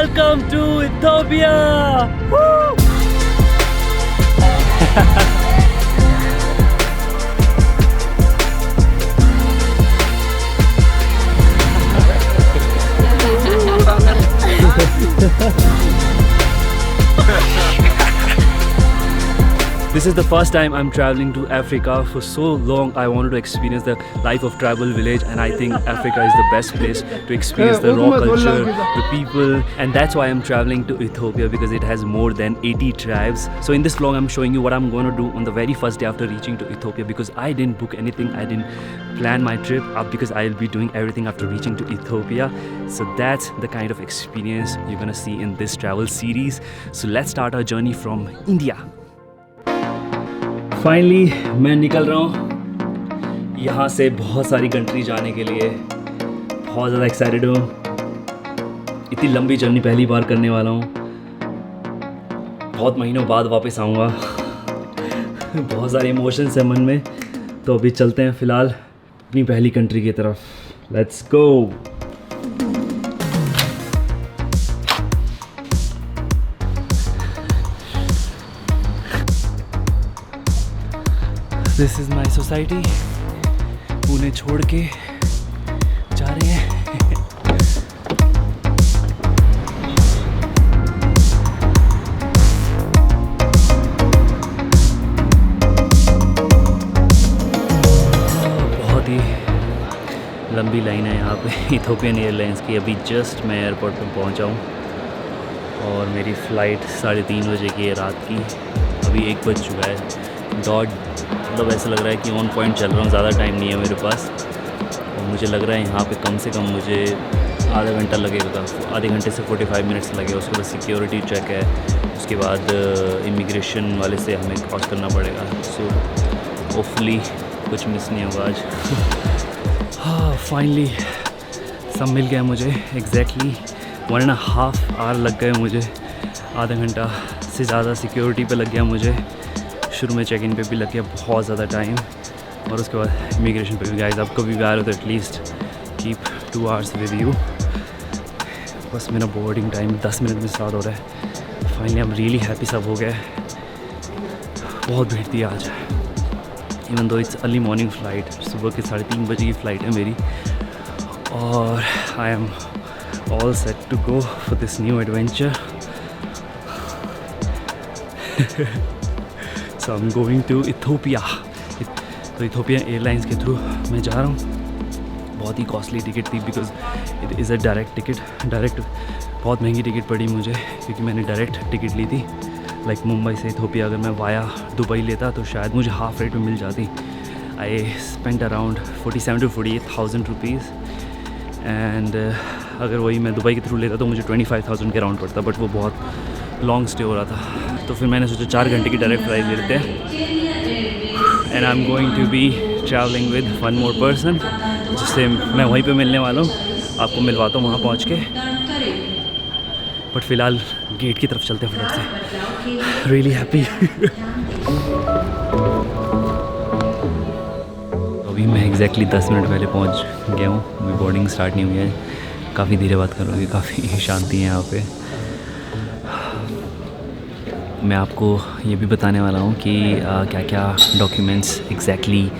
Welcome to Ethiopia! Woo! This is the first time I'm traveling to Africa. For so long I wanted to experience the life of tribal village, and I think Africa is the best place to experience the raw culture, the people, and that's why I'm traveling to Ethiopia, because it has more than 80 tribes. So in this vlog I'm showing you what I'm going to do on the very first day after reaching to Ethiopia, because I didn't book anything, I didn't plan my trip up, because I'll be doing everything after reaching to Ethiopia. So that's the kind of experience you're gonna see in this travel series. So let's start our journey from India. Finally मैं निकल रहा हूँ यहाँ से बहुत सारी country जाने के लिए। बहुत ज़्यादा एक्साइटेड हूँ। इतनी लंबी जर्नी पहली बार करने वाला हूँ। बहुत महीनों बाद वापस आऊँगा। बहुत सारे इमोशंस हैं मन में। तो अभी चलते हैं फ़िलहाल अपनी पहली कंट्री की तरफ। Let's go. This is my society. Pune छोड़ के जा रहे हैं। बहुत ही लंबी लाइन है यहाँ पे इथोपियन एयरलाइंस की। अभी जस्ट मैं एयरपोर्ट पर पहुँचा हूँ और मेरी फ़्लाइट 3:30 बजे की है रात की। अभी 1 बज चुका है। मतलब ऐसा लग रहा है कि ऑन पॉइंट चल रहा हूँ। ज़्यादा टाइम नहीं है मेरे पास और मुझे लग रहा है यहाँ पे कम से कम मुझे आधा घंटा लगेगा। आधे घंटे से 45 मिनट्स लगेगा। उसके बाद सिक्योरिटी चेक है, उसके बाद इमिग्रेशन वाले से हमें क्रॉस करना पड़ेगा। सो होपफुली कुछ मिस नहीं होगा आज। हाँ, फाइनली सब मिल गया मुझे। एग्जैक्टली 1.5 आवर लग गए मुझे। आधा घंटा से ज़्यादा सिक्योरिटी पे लग गया मुझे। शुरू में चेक इन पे भी लग गया बहुत ज़्यादा टाइम, और उसके बाद इमिग्रेशन पे भी। गाइस, आप कभी भी आ रहे हो तो at least keep 2 hours with you. बस मेरा बोर्डिंग टाइम 10 मिनट में स्टार्ट हो रहा है। Finally I am really happy. सब हो गया है। बहुत भीड़ थी आज, even though it's early morning flight. सुबह के 3:30 बजे की फ़्लाइट है मेरी, और I am all set to go for this new adventure. So I'm going to Ethiopia. तो इथोपियन एयरलाइंस के थ्रू मैं जा रहा हूँ। बहुत ही कॉस्टली टिकट थी, because it is a direct ticket. Direct बहुत महंगी टिकट पड़ी मुझे, क्योंकि मैंने डायरेक्ट टिकट ली थी। लाइक मुंबई से इथोपिया अगर मैं वाया दुबई लेता तो शायद मुझे हाफ रेट में मिल जाती। I spent around 47,000 to 48,000 rupees, and अगर वही मैं दुबई के थ्रू लेता तो मुझे 25,000 के अराउंड पड़ता। बट वो बहुत लॉन्ग स्टे हो रहा था, तो फिर मैंने सोचा 4 घंटे की डायरेक्ट फ्लाइट ले लेते हैं। And I am going to be travelling with 1 more person, जिससे मैं वहीं पे मिलने वाला हूँ। आपको मिलवाता हूँ वहाँ पहुँच के। बट फ़िलहाल गेट की तरफ चलते हैं फटाफट से। Really happy. अभी मैं एग्जैक्टली 10 मिनट पहले पहुँच गया हूँ। अभी बोर्डिंग स्टार्ट नहीं हुई है। काफ़ी धीरे बात करोगे, काफ़ी शांति है यहाँ पे। मैं आपको ये भी बताने वाला हूँ कि क्या क्या डॉक्यूमेंट्स एग्जैक्टली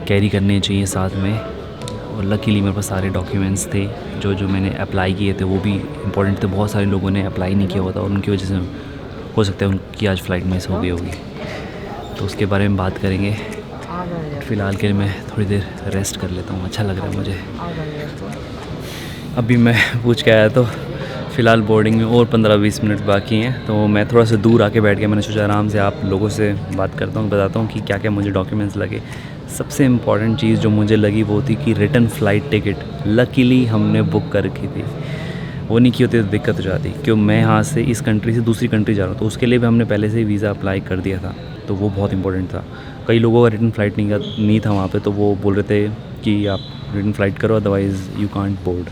कैरी करने चाहिए साथ में। और लकीली मेरे पास सारे डॉक्यूमेंट्स थे। जो मैंने अप्लाई किए थे वो भी इम्पोर्टेंट थे। बहुत सारे लोगों ने अप्लाई नहीं किया होता, और उनकी वजह से हो सकता है उनकी आज फ़्लाइट मिस हो गई होगी। तो उसके बारे में बात करेंगे। फ़िलहाल के लिए मैं थोड़ी देर रेस्ट कर लेता हूँ। अच्छा लग रहा है मुझे। अभी मैं पूछ के आया तो फ़िलहाल बोर्डिंग में और 15-20 मिनट बाकी हैं। तो मैं थोड़ा सा दूर आके बैठ गया। मैंने सोचा आराम से आप लोगों से बात करता हूँ, बताता हूँ कि क्या क्या मुझे डॉक्यूमेंट्स लगे। सबसे इम्पॉर्टेंट चीज़ जो मुझे लगी वो थी कि रिटर्न फ़्लाइट टिकट। लकीली हमने बुक कर रखी थी। वो नहीं की होती तो दिक्कत हो जाती, क्यों मैं यहाँ से इस कंट्री से दूसरी कंट्री जा रहा हूँ, तो उसके लिए भी हमने पहले से ही वीज़ा अप्लाई कर दिया था। तो वो बहुत इंपॉर्टेंट था। कई लोगों का रिटर्न फ़्लाइट नहीं था वहाँ पे, तो वो बोल रहे थे कि आप रिटर्न फ़्लाइट करो, otherwise you can't board.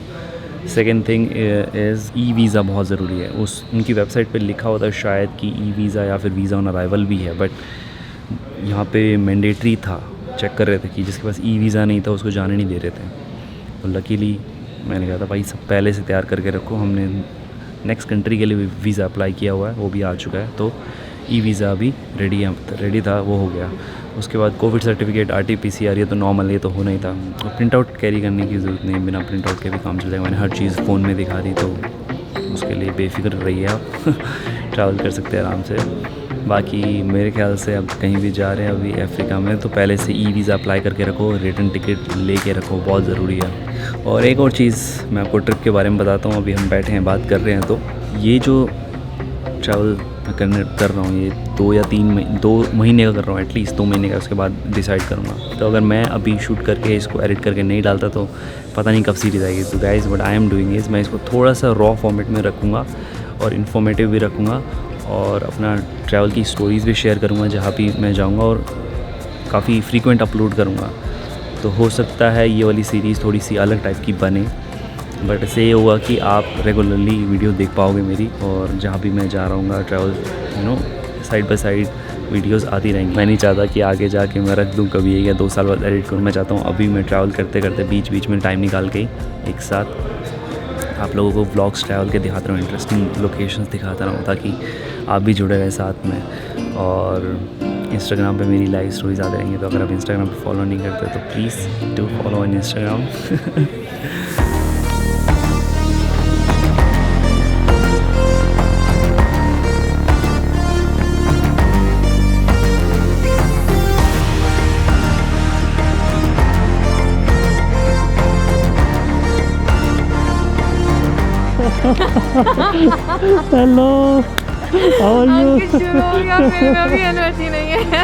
Second thing is e visa बहुत ज़रूरी है। उनकी वेबसाइट पे लिखा होता है शायद कि ई वीज़ा या फिर वीज़ा ऑन अराइवल भी है, बट यहाँ पे मैंडेटरी था। चेक कर रहे थे कि जिसके पास ई वीज़ा नहीं था उसको जाने नहीं दे रहे थे। तो लकीली मैंने कहा था भाई सब पहले से तैयार करके रखो। हमने नेक्स्ट कंट्री के लिए भी वीज़ा अप्लाई किया हुआ है, वो भी आ चुका है। तो ई वीज़ा अभी रेडी था, वो हो गया। उसके बाद कोविड सर्टिफिकेट, RT-PCR, ये तो नॉर्मल, ये तो होना ही था। प्रिंट आउट कैरी करने की ज़रूरत नहीं, बिना प्रिंट आउट के भी काम चल जाएगा। मैंने हर चीज़ फ़ोन में दिखा दी, तो उसके लिए बेफिक्र रहिए आप ट्रैवल कर सकते हैं आराम से। बाकी मेरे ख्याल से अब कहीं भी जा रहे हैं अभी अफ्रीका में, तो पहले से ई वीज़ा अप्लाई करके रखो, रिटर्न टिकट लेके रखो, बहुत ज़रूरी है। और एक और चीज़ मैं आपको ट्रिप के बारे में बताता हूँ। अभी हम बैठे हैं, बात कर रहे हैं, तो ये जो ट्रैवल कर रहा हूँ, ये 2 महीने का कर रहा हूँ, एटलीस्ट 2 महीने का, उसके बाद डिसाइड करूँगा। तो अगर मैं अभी शूट करके इसको एडिट करके नहीं डालता तो पता नहीं कब सीरीज़ आएगी। तो guys what I am doing is, मैं इसको थोड़ा सा रॉ फॉर्मेट में रखूँगा और इन्फॉर्मेटिव भी रखूँगा, और अपना ट्रैवल की स्टोरीज़ भी शेयर करूँगा जहाँ भी मैं जाऊँगा, और काफ़ी फ्रीक्वेंट अपलोड करूँगा। तो हो सकता है ये वाली सीरीज़ थोड़ी सी अलग टाइप की बने, बट इससे ये होगा कि आप रेगुलरली वीडियो देख पाओगे मेरी, और जहाँ भी मैं जा रहा हूँ travel side by side videos आती रहेंगी। मैं नहीं चाहता कि आगे जाके मैं रख दूँ कभी 1 या 2 साल बाद एडिट करूँ। मैं चाहता हूँ अभी मैं ट्रैवल करते करते बीच में टाइम निकाल के एक साथ आप लोगों को व्लॉग्स ट्रैवल के दिखाता रहूँ, इंटरेस्टिंग लोकेशंस दिखाता रहूँ, ताकि आप भी जुड़े रहें साथ में। और इंस्टाग्राम पे मेरी लाइव स्टोरीज आते रहेंगी, तो अगर आप इंस्टाग्राम पे फॉलो नहीं करते तो please do follow on Instagram. Hello, how are you? शुरू हो गया, मेरे में भी एनर्जी नहीं है।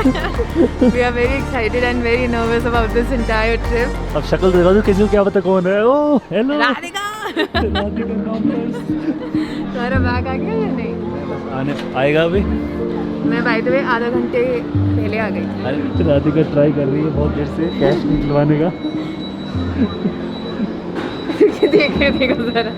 We are very excited and very nervous about this entire trip. अब शक्ल दिखा दो किसी को, क्या पता कौन है। Oh hello Radhika. Radhika numbers तुम्हारा बैग आ गया या नहीं? आने आएगा अभी। मैं बाय द वे आधा घंटे पहले आ गई थी। अरे राधिका ट्राई कर रही है बहुत देर से कैश निकलवाने का। देखो जरा।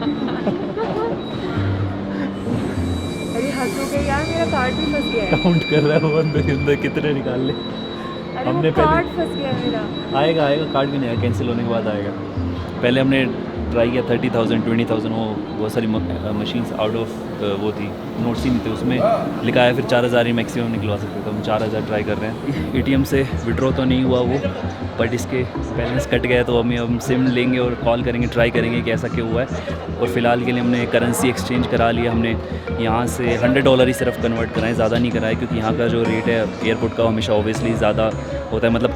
अरे हंसू के यार, मेरा कार्ड भी फंस गया है। काउंट कर रहा है वो अंदर कितने निकाल ले। अरे हमने वो कार्ड फंस गया मेरा। आएगा कार्ड भी नहीं आएगा, कैंसिल होने के बाद आएगा। पहले हमने ट्राई किया 30,000 20,000, वो बहुत सारी मशीन्स आउट ऑफ वो थी, नोट्स ही नहीं थे उसमें लिखा है। फिर 4,000 ही मैक्सिमम निकलवा सकते, तो हम 4,000 ट्राई कर रहे हैं। ATM से विड्रॉ तो नहीं हुआ वो, बट इसके बैलेंस कट गया, तो हम सिम लेंगे और कॉल करेंगे, ट्राई करेंगे कि ऐसा क्यों हुआ है। और फ़िलहाल के लिए हमने करेंसी एक्सचेंज करा लिया। हमने यहाँ से $100 ही सिर्फ कन्वर्ट कराएं, ज़्यादा नहीं कराए, क्योंकि यहाँ का जो रेट है एयरपोर्ट का हमेशा ऑब्वियसली ज़्यादा होता है, मतलब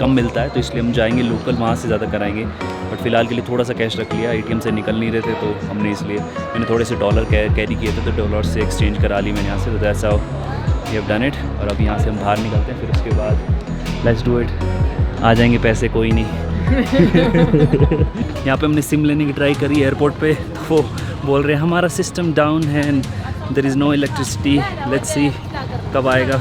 कम मिलता है, तो इसलिए हम जाएंगे लोकल, वहाँ से ज़्यादा कराएंगे। बट फ़िलहाल के लिए थोड़ा सा कैश रख लिया, ATM से निकल नहीं रहे थे, तो हमने इसलिए मैंने थोड़े से डॉलर कैरी किए थे, तो डॉलर से एक्सचेंज करा ली मैंने यहाँ से। तो that's how we have done it. और अब यहाँ से हम बाहर निकलते हैं, फिर उसके बाद लेट्स डू इट। आ जाएंगे पैसे, कोई नहीं। यहाँ पे हमने सिम लेने की ट्राई करी एयरपोर्ट पे, तो वो बोल रहे हैं हमारा सिस्टम डाउन है and there is no electricity, let's see कब आएगा।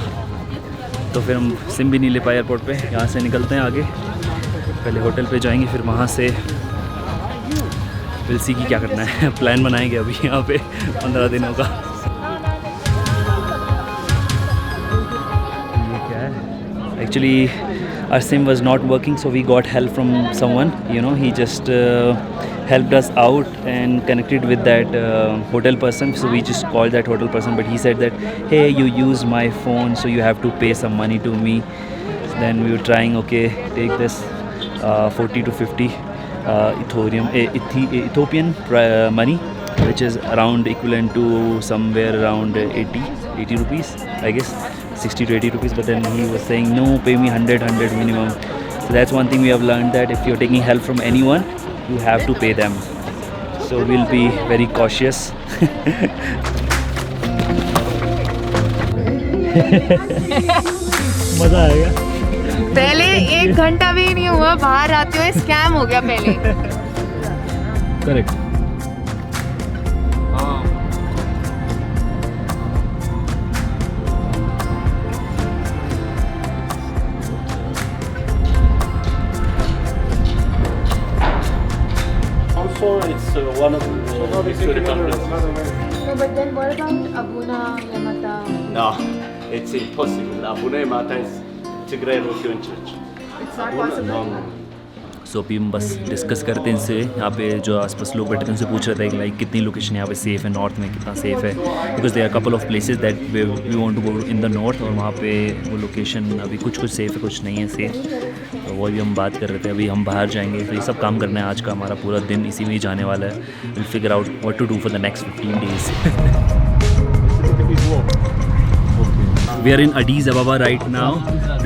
तो फिर हम सिम भी नहीं ले पाए एयरपोर्ट पे। यहाँ से निकलते हैं आगे, पहले होटल पे जाएंगे, फिर वहाँ से विल सी की क्या करना है। प्लान बनाएंगे अभी यहाँ पे 15 दिनों का। ये क्या है? Actually our SIM was not working, so we got help from someone, he just helped us out and connected with that hotel person. So we just called that hotel person, but he said that, hey, you use my phone, so you have to pay some money to me. So then we were trying, okay, take this 40 to 50 Ethiopian money, which is around equivalent to somewhere around 80 rupees, I guess. 60 to 80 rupees, but then he was saying no, pay me 100 minimum. So that's one thing we have learned, that if you're taking help from anyone, you have to pay them. So we'll be very cautious. मजा आएगा। पहले 1 घंटा भी नहीं हुआ बाहर आते हुए स्कैम हो गया पहले। Correct. It's one of the security conferences. No, but then what about Abuna Yamata? No, it's impossible. Abuna Mata is Tigray Lutheran Church. It's not possible. No, no. सो अभी हम बस डिस्कस करते हैं इनसे, यहाँ पे जो आसपास लोग बैठे थे उनसे पूछ रहे थे कि लाइक कितनी लोकेशन यहाँ पे सेफ़ है, नॉर्थ में कितना सेफ़ है, because they are couple of places that we want to go in the north, और वहाँ पे वो लोकेशन अभी कुछ सेफ़ है, कुछ नहीं है सेफ़। तो वो भी हम बात कर रहे थे। अभी हम बाहर जाएंगे, तो ये सब काम करना है आज का हमारा पूरा दिन इसी में ही जाने वाला है। Will figure out what to do for the next 15 days। We are in Addis Ababa right now.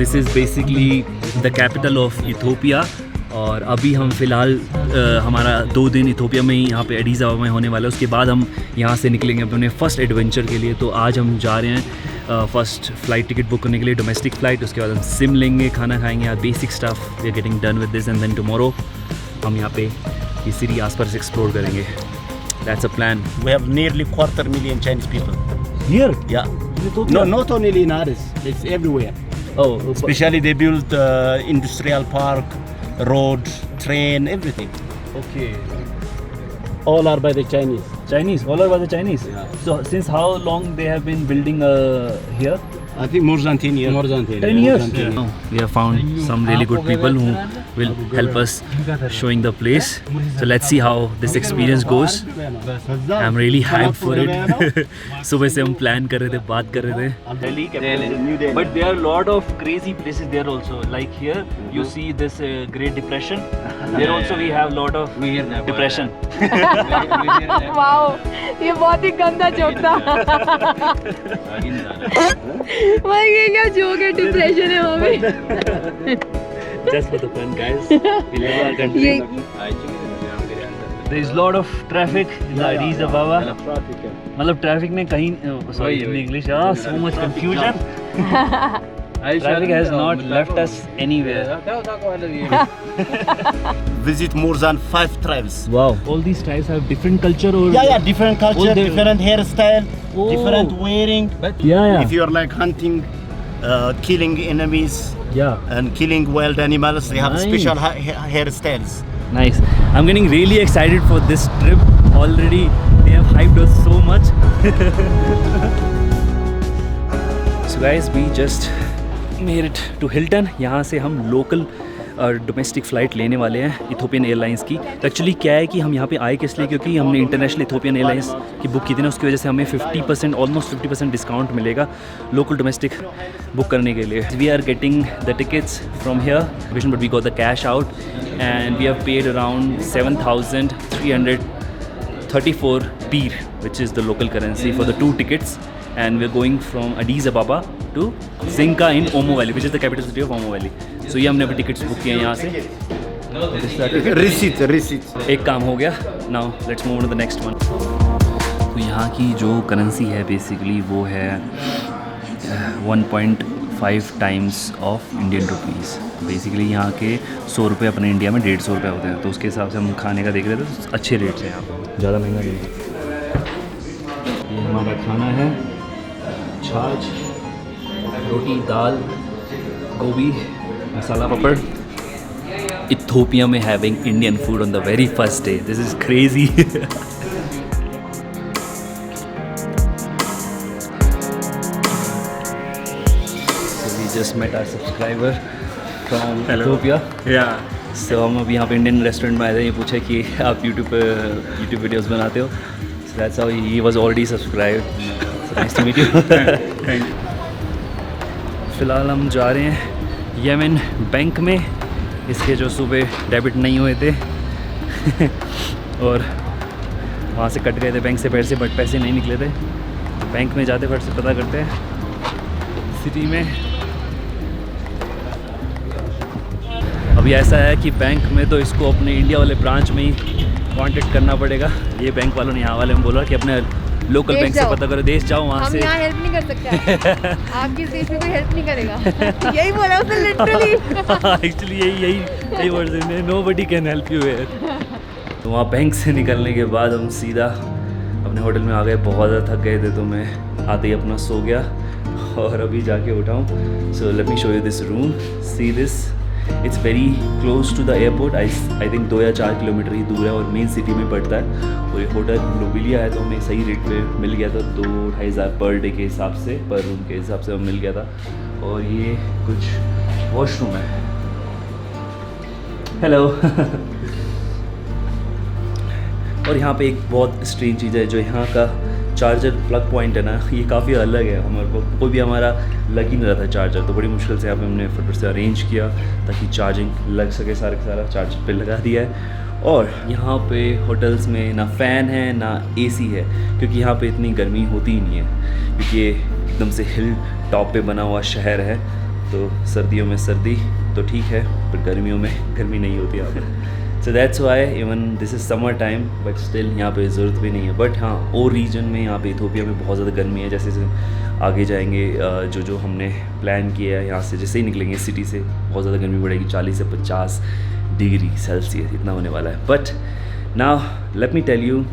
This is basically the capital of Ethiopia. और अभी हम फ़िलहाल हमारा 2 दिन इथोपिया में ही यहाँ पे एडिस अबाबा में होने वाला है। उसके बाद हम यहाँ से निकलेंगे अपने फर्स्ट एडवेंचर के लिए। तो आज हम जा रहे हैं फ़र्स्ट फ़्लाइट टिकट बुक करने के लिए, डोमेस्टिक फ़्लाइट। उसके बाद हम सिम लेंगे, खाना खाएंगे, यार basic stuff. We are getting done with this and then tomorrow हम यहाँ पे ये सिटी आसपास एक्सप्लोर करेंगे। That's a plan. We have nearly 250,000 Chinese people. Here Yeah. No, not only in Addis. It's everywhere. Oh Especially they built industrial park, road, train, everything. Okay All are by the Chinese. Chinese, all are by the Chinese. Yeah. So since how long they have been building here? I think more than 10 years. More than 10 years. We have found some really good people who will help us showing the place. So let's see how this experience goes. I'm really hyped for it. सुबह से हम plan कर रहे थे, बात कर रहे थे. Delhi, but there are a lot of crazy places there also. Like here, you see this Great Depression. There also we have lot of depression. Wow, ये बहुत ही गंदा जोक था। भाई ये क्या जोक है, डिप्रेशन है वो भी। Just for the fun, guys. We love our country. ये There is lot of traffic in the Addis Ababa. मतलब ट्रैफिक में कहीं sorry in English, so much confusion. Traffic has not left us anywhere. Visit more than 5 tribes. Wow. All these tribes have different culture or Yeah, different culture, All the- different hairstyle, Oh. different wearing. yeah. If you are like hunting, killing enemies Yeah. and killing wild animals, they have Nice. special hairstyles. Nice. I'm getting really excited for this trip. Already they have hyped us so much. So guys, we just made it to Hilton. यहाँ से हम local domestic flight लेने वाले हैं Ethiopian airlines की। तो actually क्या है कि हम यहाँ पे आए किस लिए, क्योंकि हमने इंटरनेशनल इथोपियन एयरलाइंस की बुक की थी ना, उसकी वजह से हमें 50% ऑलमोस्ट 50% डिस्काउंट मिलेगा लोकल डोमेस्टिक बुक करने के लिए। We are getting the tickets from here but we got the cash out and we have paid around 7,334 birr which is the local currency for the 2 tickets, and we're going from Addis Ababa to Zinka in Omo Valley, which is the capital city of Omo Valley. So ये हमने अभी tickets book किए हैं यहाँ से। Receipt. एक काम हो गया। Now let's move on to the next one. तो यहाँ की जो करेंसी है बेसिकली वो है 1.5 times of Indian rupees. Basically यहाँ के 100 रुपये अपने इंडिया में 150 रुपये होते हैं, तो उसके हिसाब से हम खाने का देख रहे थे, तो अच्छे रेट्स हैं यहाँ पर, ज़्यादा महंगा नहीं है। ये हमारा खाना है, छाछ, रोटी, दाल, गोभी, मसाला पापड़। Ethiopia में having Indian food on the very first day. This is crazy. So we just met our subscriber from Ethiopia. Yeah. So हम अभी यहाँ पे इंडियन रेस्टोरेंट में आए थे। ये पूछा कि आप YouTube वीडियोस बनाते हो। So that's how he was already subscribed. So nice to meet you. Thank you. फ़िलहाल हम जा रहे हैं येमेन बैंक में। इसके जो सुबह डेबिट नहीं हुए थे और वहाँ से कट गए थे बैंक से पैसे, बट पैसे नहीं निकले थे। बैंक में जाते फट से पता करते हैं सिटी में। अभी ऐसा है कि बैंक में तो इसको अपने इंडिया वाले ब्रांच में ही कांटेक्ट करना पड़ेगा। ये बैंक वालों ने यहाँ वाले में बोला कि अपने लोकल देश बैंक से जाओ। पता करो, देश जाओ वहाँ हम से। यहाँ हेल्प नहीं कर सकते। आपके इस देश में कोई हेल्प नहीं करेगा। यही बोला उसने लिटरली। एक्चुअली यही वर्जन है, nobody can help you here. तो वहाँ बैंक से निकलने के बाद हम सीधा अपने होटल में आ गए। बहुत ज़्यादा थक गए थे तो मैं आते ही अपना सो गया और अभी जाके उठाऊँ। So let me show you this room, see this, it's very close to the airport. I think 2 या 4 किलोमीटर ही दूर है और मेन सिटी में पड़ता है। और ये होटल लोबिलिया है, तो हमें सही रेट पे मिल गया था, 2-2.5 हज़ार पर डे के हिसाब से, पर रूम के हिसाब से हमें मिल गया था। और ये कुछ वॉशरूम है, हेलो और यहाँ पे एक बहुत स्ट्रेंज चीज़ है, जो यहाँ का चार्जर प्लग पॉइंट है ना, ये काफ़ी अलग है। हमारे को कोई भी हमारा लग ही नहीं रहा था चार्जर, तो बड़ी मुश्किल से यहाँ पे हमने फटाफट से अरेंज किया ताकि चार्जिंग लग सके। सारा चार्जर पे लगा दिया है। और यहाँ पे होटल्स में ना फ़ैन है ना एसी है, क्योंकि यहाँ पे इतनी गर्मी होती ही नहीं है, क्योंकि ये एकदम से हिल टॉप पे बना हुआ शहर है। तो सर्दियों में सर्दी तो ठीक है, पर गर्मियों में गर्मी नहीं होती यहाँ पर। So that's why even this is summer time, but still यहाँ पे ज़रूरत भी नहीं है। बट हाँ, और रीजन में यहाँ पे इथोपिया में बहुत ज़्यादा गर्मी है। जैसे जैसे आगे जाएंगे, जो हमने प्लान किया है, यहाँ से जैसे ही निकलेंगे सिटी से, बहुत ज़्यादा गर्मी बढ़ेगी, 40 से 50 डिग्री सेल्सियस इतना होने वाला है। But now let me tell you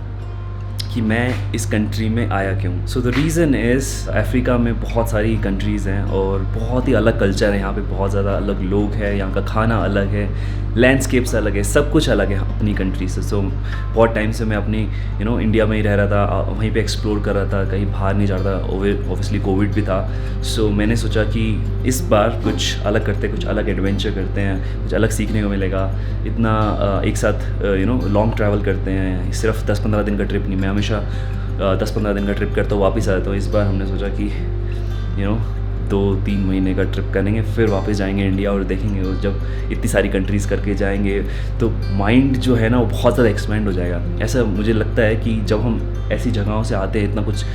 कि मैं इस कंट्री में आया क्यों। So the reason is, Africa में बहुत सारी कंट्रीज़ हैं और बहुत ही अलग कल्चर है यहाँ पे, बहुत ज़्यादा अलग लोग हैं, यहाँ का खाना अलग है, लैंडस्केप्स अलग है, सब कुछ अलग है अपनी कंट्री से। सो बहुत टाइम से मैं अपनी इंडिया में ही रह रहा था, वहीं पे एक्सप्लोर कर रहा था, कहीं बाहर नहीं जा रहा था। ऑब्वियसली कोविड भी था। सो मैंने सोचा कि इस बार कुछ अलग करते, कुछ अलग एडवेंचर करते हैं, कुछ अलग सीखने को मिलेगा। इतना एक साथ लॉन्ग ट्रैवल करते हैं, सिर्फ 10-15 दिन का ट्रिप नहीं, मैं हमेशा 10-15 दिन का ट्रिप करता हूँ, वापस आता हूँ। इस बार हमने सोचा कि 2-3 महीने का ट्रिप करेंगे, फिर वापस जाएंगे इंडिया और देखेंगे। और जब इतनी सारी कंट्रीज़ करके जाएंगे तो माइंड जो है ना, वो बहुत ज़्यादा एक्सपेंड हो जाएगा। ऐसा मुझे लगता है कि जब हम ऐसी जगहों से आते हैं, इतना कुछ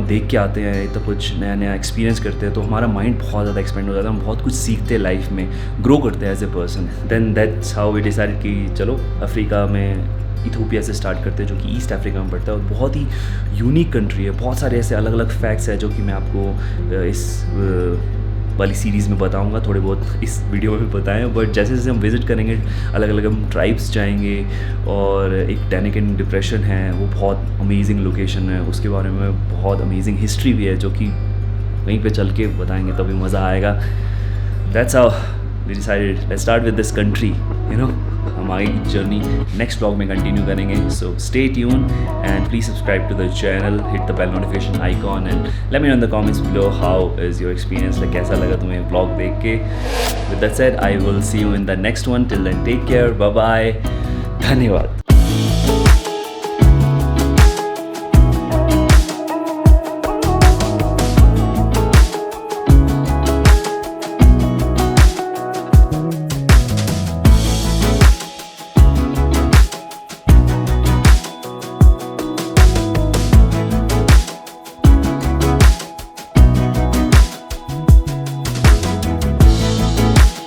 देख के आते हैं, इतना कुछ नया नया एक्सपीरियंस करते हैं, तो हमारा माइंड बहुत ज़्यादा एक्सपेंड हो जाता है। हम बहुत कुछ सीखते हैं लाइफ में, ग्रो करते हैं as a person. Then that's how we decided कि चलो अफ्रीका में इथोपिया से स्टार्ट करते हैं, जो कि ईस्ट अफ्रीका में पड़ता है और बहुत ही यूनिक कंट्री है। बहुत सारे ऐसे अलग अलग फैक्ट्स हैं जो कि मैं आपको इस वाली सीरीज़ में बताऊंगा, थोड़े बहुत इस वीडियो में भी बताएं। बट जैसे जैसे हम विज़िट करेंगे, अलग अलग हम ट्राइब्स जाएंगे। और एक डैनिकन डिप्रेशन है, वो बहुत अमेजिंग लोकेशन है, उसके बारे में बहुत अमेजिंग हिस्ट्री भी है, जो कि वहीं पे चल के बताएंगे तभी मज़ा आएगा। That's how we decided let's start with this country. हम आगे की जर्नी नेक्स्ट ब्लॉग में कंटिन्यू करेंगे। So stay tune and please subscribe to the channel, hit the bell notification icon and let me know in the comments below how is your experience, कैसा लगा तुम्हें blog देख के। With that said, I will see you in the next one. Till then take care, bye bye, धन्यवाद।